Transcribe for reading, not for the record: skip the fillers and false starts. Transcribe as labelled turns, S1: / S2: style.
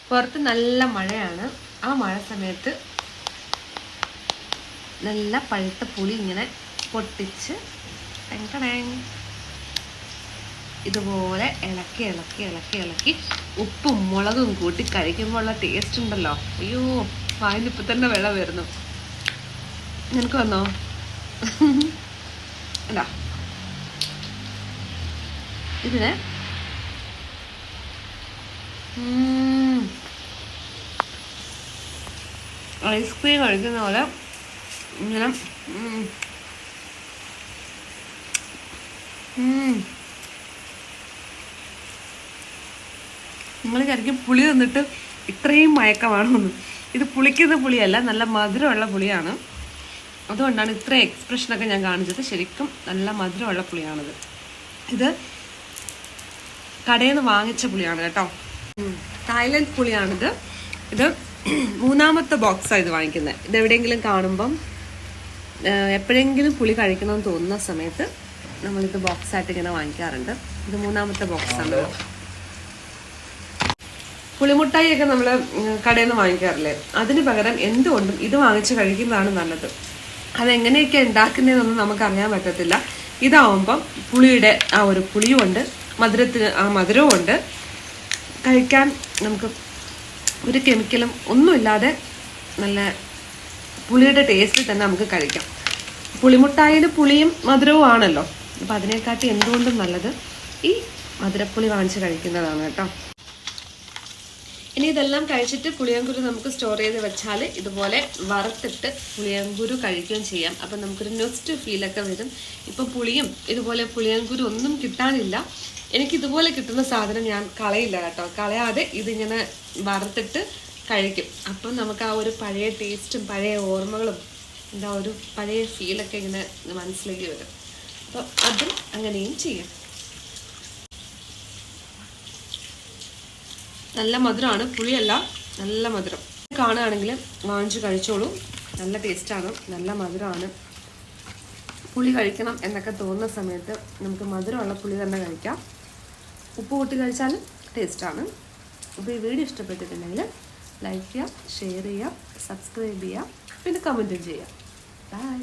S1: പുറത്ത് നല്ല മഴയാണ്. ആ മഴ സമയത്ത് നല്ല പഴുത്ത പുളി ഇങ്ങനെ പൊട്ടിച്ച് ഇതുപോലെ ഇളക്കി ഇളക്കി ഇളക്കി ഇളക്കി ഉപ്പും മുളകും കൂട്ടി കഴിക്കുമ്പോൾ ഉള്ള ടേസ്റ്റ് ഉണ്ടല്ലോ. അയ്യോ, വായിന് ഇപ്പം തന്നെ വെള്ളം വരുന്നു. നിനക്ക് വന്നോ? അല്ല, ഇതിന് ഐസ്ക്രീം കഴിക്കുന്ന പോലെ ഇങ്ങനെ നിങ്ങൾ ശരിക്കും പുളി തന്നിട്ട് ഇത്രയും മയക്കമാണെന്ന്. ഇത് പുളിക്കുന്ന പുളിയല്ല, നല്ല മധുരമുള്ള പുളിയാണ്. അതുകൊണ്ടാണ് ഇത്രയും എക്സ്പ്രഷനൊക്കെ ഞാൻ കാണിച്ചത്. ശരിക്കും നല്ല മധുരമുള്ള പുളിയാണിത്. ഇത് കടയിൽ നിന്ന് വാങ്ങിച്ച പുളിയാണ് കേട്ടോ. തായ്ലൻഡ് പുളിയാണിത്. ഇത് 3ാമത്തെ ബോക്സാണ് ഇത് വാങ്ങിക്കുന്നത്. ഇതെവിടെയെങ്കിലും കാണുമ്പം എപ്പോഴെങ്കിലും പുളി കഴിക്കണമെന്ന് തോന്നുന്ന സമയത്ത് നമ്മളിത് ബോക്സായിട്ട് ഇങ്ങനെ വാങ്ങിക്കാറുണ്ട്. ഇത് 3ാമത്തെ ബോക്സാണ്. പുളിമുട്ടായിയൊക്കെ നമ്മൾ കടയിൽ നിന്ന് വാങ്ങിക്കാറില്ലേ, അതിന് പകരം എന്തുകൊണ്ടും ഇത് വാങ്ങിച്ച് കഴിക്കുന്നതാണ് നല്ലത്. അതെങ്ങനെയൊക്കെ ഉണ്ടാക്കുന്നതെന്നൊന്നും നമുക്കറിയാൻ പറ്റത്തില്ല. ഇതാവുമ്പം പുളിയുടെ ആ ഒരു പുളിയുമുണ്ട്, മധുരത്തിന് ആ മധുരവുമുണ്ട്. കഴിക്കാൻ നമുക്ക് ഒരു കെമിക്കലും ഒന്നുമില്ലാതെ നല്ല പുളിയുടെ ടേസ്റ്റിൽ തന്നെ നമുക്ക് കഴിക്കാം. പുളിമുട്ടായിന് പുളിയും മധുരവും ആണല്ലോ. അപ്പം അതിനെക്കാട്ടി എന്തുകൊണ്ടും നല്ലത് ഈ മധുരപ്പുളി വാങ്ങിച്ച് കഴിക്കുന്നതാണ് കേട്ടോ. ഇനി ഇതെല്ലാം കഴിച്ചിട്ട് പുളിയങ്കുരു നമുക്ക് സ്റ്റോർ ചെയ്ത് വെച്ചാൽ ഇതുപോലെ വറുത്തിട്ട് പുളിയങ്കുരു കഴിക്കുകയും ചെയ്യാം. അപ്പം നമുക്കൊരു നെസ്റ്റ് ഫീലൊക്കെ വരും. ഇപ്പം പുളിയും ഇതുപോലെ പുളിയങ്കുരു ഒന്നും കിട്ടാനില്ല. എനിക്കിതുപോലെ കിട്ടുന്ന സാധനം ഞാൻ കളയില്ല കേട്ടോ. കളയാതെ ഇതിങ്ങനെ വറുത്തിട്ട് കഴിക്കും. അപ്പം നമുക്ക് ആ ഒരു പഴയ ടേസ്റ്റും പഴയ ഓർമ്മകളും എന്താ ഒരു പഴയ ഫീലൊക്കെ ഇങ്ങനെ മനസ്സിലേക്ക് വരും. അപ്പം അതും അങ്ങനെയും ചെയ്യാം. നല്ല മധുരമാണ്, പുളിയല്ല, നല്ല മധുരം. കാണുകയാണെങ്കിൽ വാങ്ങിച്ച് കഴിച്ചോളൂ. നല്ല ടേസ്റ്റാണ്, നല്ല മധുരമാണ്. പുളി കഴിക്കണം എന്നൊക്കെ തോന്നുന്ന സമയത്ത് നമുക്ക് മധുരമുള്ള പുളി തന്നെ കഴിക്കാം. ഉപ്പ് കൂട്ടി കഴിച്ചാലും ടേസ്റ്റാണ്. അപ്പോൾ ഈ വീഡിയോ ഇഷ്ടപ്പെട്ടിട്ടുണ്ടെങ്കിൽ ലൈക്ക് ചെയ്യുക, ഷെയർ ചെയ്യുക, സബ്സ്ക്രൈബ് ചെയ്യുക, പിന്നെ കമൻറ്റും ചെയ്യുക. ബൈ.